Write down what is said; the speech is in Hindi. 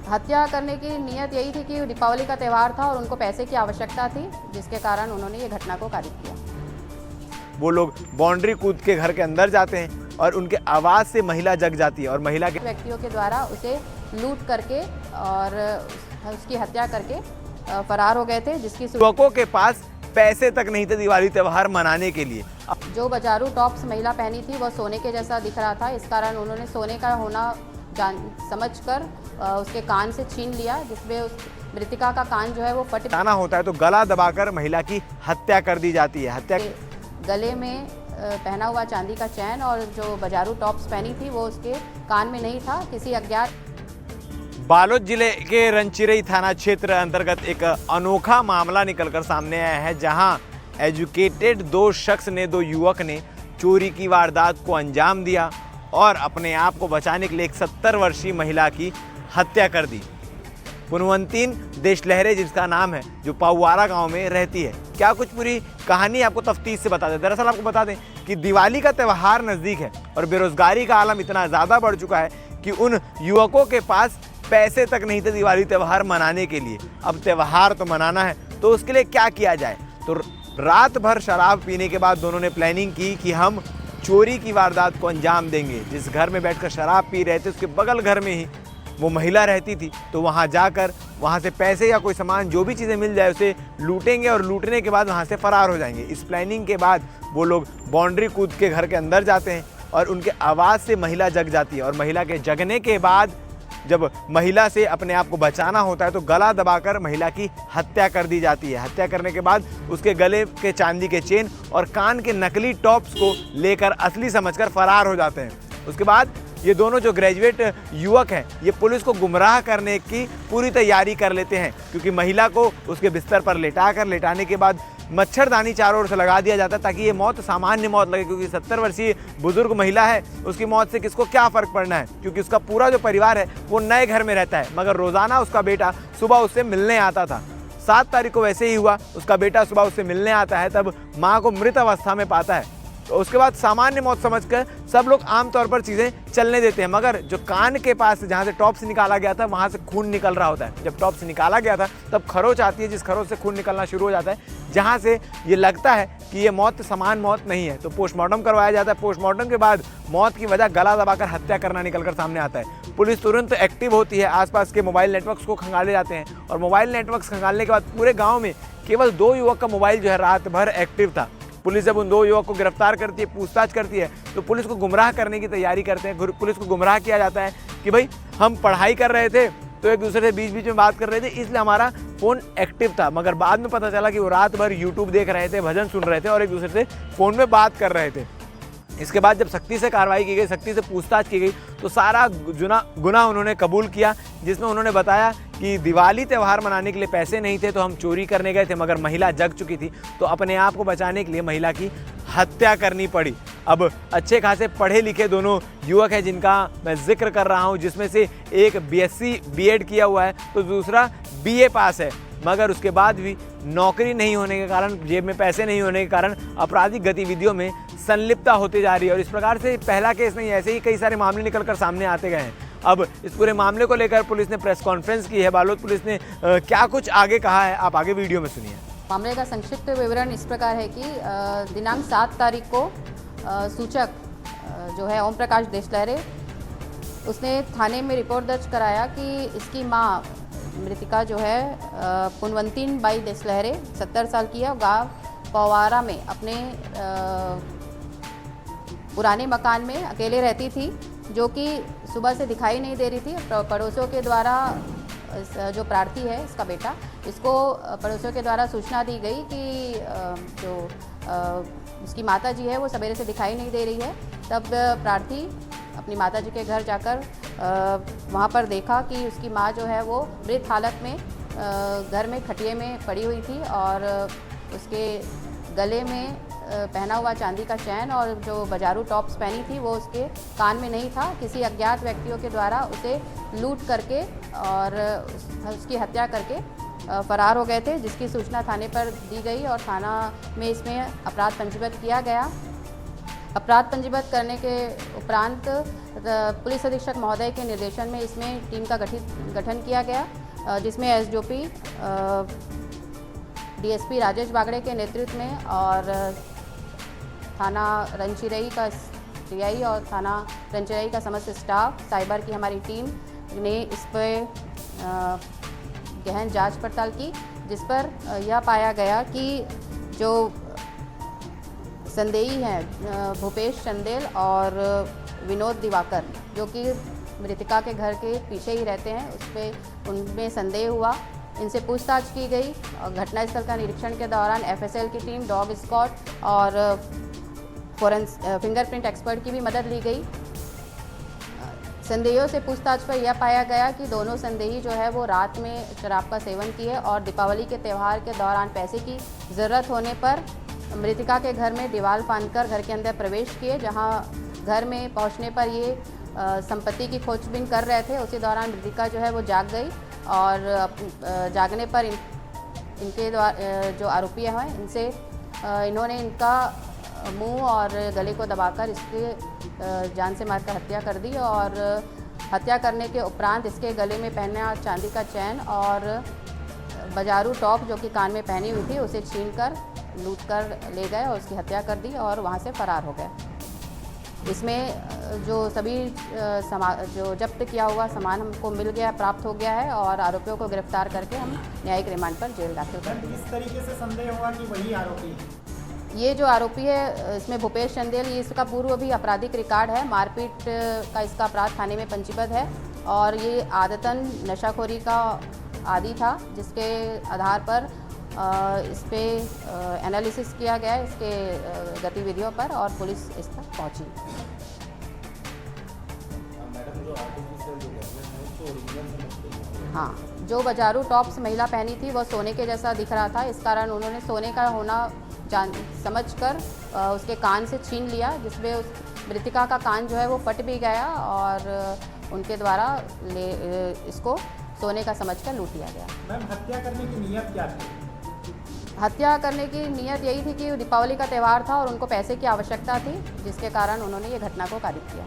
हत्या करने की नीयत यही थी कि दीपावली का त्यौहार था और उनको पैसे की आवश्यकता थी, जिसके कारण उन्होंने ये घटना को कारित किया। वो लोग बाउंड्री कूद के घर के अंदर जाते हैं और उनके आवाज़ से महिला जग जाती है और महिला के व्यक्तियों के द्वारा उसे लूट करके और उसकी हत्या करके फरार हो गए थे, जिसकी युवकों के पास पैसे तक नहीं थे दिवाली त्यौहार मनाने के लिए। जो बाजारू टॉप्स महिला पहनी थी वह सोने के जैसा दिख रहा था, इस कारण उन्होंने सोने का होना समझकर उसके कान से छीन लिया, जिसमें उस मृतिका का कान जो है वो फट जाना होता है तो गला दबाकर महिला की हत्या कर दी जाती है। हत्या गले में पहना हुआ चांदी का चैन और जो बाजारू टॉप्स पहनी थी वो उसके कान में नहीं था। किसी अज्ञात बालोद जिले के रंचिरई थाना क्षेत्र अंतर्गत एक अनोखा मामला निकलकर सामने आया है, जहां एजुकेटेड दो युवक ने चोरी की वारदात को अंजाम दिया और अपने आप को बचाने के लिए एक 70 वर्षीय महिला की हत्या कर दी। पुनवंतीन देशलहरे जिसका नाम है, जो पाउवारा गांव में रहती है। क्या कुछ पूरी कहानी आपको तफ्तीश से बता दें। दरअसल आपको बता दें कि दिवाली का त्यौहार नज़दीक है और बेरोजगारी का आलम इतना ज़्यादा बढ़ चुका है कि उन युवकों के पास पैसे तक नहीं थे दिवाली त्यौहार मनाने के लिए। अब त्यौहार तो मनाना है तो उसके लिए क्या किया जाए, तो रात भर शराब पीने के बाद दोनों ने प्लानिंग की कि हम चोरी की वारदात को अंजाम देंगे। जिस घर में बैठकर शराब पी रहे थे उसके बगल घर में ही वो महिला रहती थी, तो वहाँ जाकर वहाँ से पैसे या कोई सामान जो भी चीज़ें मिल जाए उसे लूटेंगे और लूटने के बाद वहाँ से फरार हो जाएंगे। इस प्लानिंग के बाद वो लोग बाउंड्री कूद के घर के अंदर जाते हैं और उनके आवाज़ से महिला जग जाती है और महिला के जगने के बाद जब महिला से अपने आप को बचाना होता है तो गला दबाकर महिला की हत्या कर दी जाती है। हत्या करने के बाद उसके गले के चांदी के चेन और कान के नकली टॉप्स को लेकर असली समझकर फरार हो जाते हैं। उसके बाद ये दोनों जो ग्रेजुएट युवक हैं ये पुलिस को गुमराह करने की पूरी तैयारी कर लेते हैं, क्योंकि महिला को उसके बिस्तर पर लेटाने के बाद मच्छरदानी चारों ओर से लगा दिया जाता है ताकि ये मौत सामान्य मौत लगे, क्योंकि 70 वर्षीय बुजुर्ग महिला है, उसकी मौत से किसको क्या फ़र्क पड़ना है, क्योंकि उसका पूरा जो परिवार है वो नए घर में रहता है। मगर रोज़ाना उसका बेटा सुबह उससे मिलने आता था। 7 तारीख को वैसे ही हुआ, उसका बेटा सुबह उससे मिलने आता है, तब माँ को मृत अवस्था में पाता है। तो उसके बाद सामान्य मौत समझकर सब लोग आमतौर पर चीज़ें चलने देते हैं, मगर जो कान के पास जहाँ से टॉप्स निकाला गया था वहाँ से खून निकल रहा होता है। जब टॉप्स निकाला गया था तब खरोच आती है, जिस खरोच से खून निकलना शुरू हो जाता है, जहाँ से ये लगता है कि ये मौत समान मौत नहीं है। तो पोस्टमार्टम करवाया जाता है। पोस्टमार्टम के बाद मौत की वजह गला दबाकर हत्या करना निकलकर सामने आता है। पुलिस तुरंत एक्टिव होती है, आसपास के मोबाइल नेटवर्क्स को खंगाले जाते हैं और मोबाइल नेटवर्क्स खंगालने के बाद पूरे गाँव में केवल 2 युवक का मोबाइल जो है रात भर एक्टिव था। पुलिस जब उन 2 युवक को गिरफ्तार करती है, पूछताछ करती है, तो पुलिस को गुमराह करने की तैयारी करते हैं। पुलिस को गुमराह किया जाता है कि भाई हम पढ़ाई कर रहे थे तो एक दूसरे से बीच में बात कर रहे थे, इसलिए हमारा फ़ोन एक्टिव था। मगर बाद में पता चला कि वो रात भर यूट्यूब देख रहे थे, भजन सुन रहे थे और एक दूसरे से फ़ोन में बात कर रहे थे। इसके बाद जब सख्ती से कार्रवाई की गई, सख्ती से पूछताछ की गई, तो सारा गुनाह उन्होंने कबूल किया, जिसमें उन्होंने बताया कि दिवाली त्यौहार मनाने के लिए पैसे नहीं थे तो हम चोरी करने गए थे, मगर महिला जग चुकी थी तो अपने आप को बचाने के लिए महिला की हत्या करनी पड़ी। अब अच्छे खासे पढ़े लिखे दोनों युवक हैं जिनका मैं जिक्र कर रहा हूं, जिसमें से एक BSc B.Ed किया हुआ है तो दूसरा BA पास है, मगर उसके बाद भी नौकरी नहीं होने के कारण, जेब में पैसे नहीं होने के कारण आपराधिक गतिविधियों में संलिप्तता होती जा रही है। और इस प्रकार से पहला केस नहीं, ऐसे ही कई सारे मामले निकलकर सामने आते गए हैं। अब इस पूरे मामले को लेकर पुलिस ने प्रेस कॉन्फ्रेंस की है। बालोद पुलिस ने क्या कुछ आगे कहा है, आप आगे वीडियो में सुनिए। मामले का संक्षिप्त विवरण इस प्रकार है कि दिनांक 7 तारीख को सूचक जो है ओम प्रकाश देशलहरे, उसने थाने में रिपोर्ट दर्ज कराया कि इसकी माँ मृतिका जो है पुनवंतीन बाई देशलहरे 70 साल की है, गाँव पवारा में अपने पुराने मकान में अकेले रहती थी, जो कि सुबह से दिखाई नहीं दे रही थी। पड़ोसियों के द्वारा जो प्रार्थी है इसका बेटा, इसको पड़ोसियों के द्वारा सूचना दी गई कि जो उसकी माता जी है वो सवेरे से दिखाई नहीं दे रही है। तब प्रार्थी अपनी माता जी के घर जाकर वहाँ पर देखा कि उसकी माँ जो है वो मृत हालत में घर में खटिए में पड़ी हुई थी और उसके गले में पहना हुआ चांदी का चैन और जो बाजारू टॉप्स पहनी थी वो उसके कान में नहीं था। किसी अज्ञात व्यक्तियों के द्वारा उसे लूट करके और उसकी हत्या करके फरार हो गए थे, जिसकी सूचना थाने पर दी गई और थाना में इसमें अपराध पंजीबद्ध किया गया। अपराध पंजीबद्ध करने के उपरांत पुलिस अधीक्षक महोदय के निर्देशन में इसमें टीम का गठन किया गया, जिसमें एसडीओपी डीएसपी राजेश बागड़े के नेतृत्व में और थाना रंचिरई का टीआई और थाना रंचिरई का समस्त स्टाफ, साइबर की हमारी टीम ने इस पर गहन जांच पड़ताल की, जिस पर यह पाया गया कि जो संदेही हैं भूपेश चंदेल और विनोद दिवाकर, जो कि मृतिका के घर के पीछे ही रहते हैं, उस पर उनमें संदेह हुआ। इनसे पूछताछ की गई और घटनास्थल का निरीक्षण के दौरान एफएसएल की टीम, डॉग स्क्वाड और फिंगरप्रिंट एक्सपर्ट की भी मदद ली गई। संदेहियों से पूछताछ पर यह पाया गया कि दोनों संदेही जो है वो रात में शराब का सेवन किए और दीपावली के त्यौहार के दौरान पैसे की ज़रूरत होने पर मृतिका के घर में दीवार फांदकर घर के अंदर प्रवेश किए, जहां घर में पहुंचने पर ये संपत्ति की खोजबीन कर रहे थे। उसी दौरान मृतिका जो है वो जाग गई और जागने पर इनके द्वारा जो आरोपी हैं इनसे इन्होंने इनका मुंह और गले को दबाकर इसके जान से मारकर हत्या कर दी और हत्या करने के उपरांत इसके गले में पहना चांदी का चैन और बाजारू टॉप जो कि कान में पहनी हुई थी उसे छीनकर लूट कर ले गए और उसकी हत्या कर दी और वहां से फरार हो गए। इसमें जो सभी जो जब्त किया हुआ सामान हमको मिल गया, प्राप्त हो गया है और आरोपियों को गिरफ्तार करके हम न्यायिक रिमांड पर जेल दाखिल कर देंगे। किस तरीके से संदेह हुआ कि वही आरोपी है? ये जो आरोपी है इसमें भूपेश चंदेल, ये इसका पूर्व भी आपराधिक रिकॉर्ड है, मारपीट का इसका अपराध थाने में पंजीबद्ध है और ये आदतन नशाखोरी का आदी था, जिसके आधार पर इस पे एनालिसिस किया गया इसके गतिविधियों पर और पुलिस इस तक पहुंची। हाँ, जो बाजारू टॉप्स महिला पहनी थी वह सोने के जैसा दिख रहा था, इस कारण उन्होंने सोने का होना समझकर उसके कान से छीन लिया, जिसमें उस मृतिका का कान जो है वो फट भी गया और उनके द्वारा इसको सोने का समझकर लूट लिया गया। मैम, हत्या करने की नीयत क्या थी? हत्या करने की नीयत यही थी कि दीपावली का त्यौहार था और उनको पैसे की आवश्यकता थी, जिसके कारण उन्होंने ये घटना को कारित किया।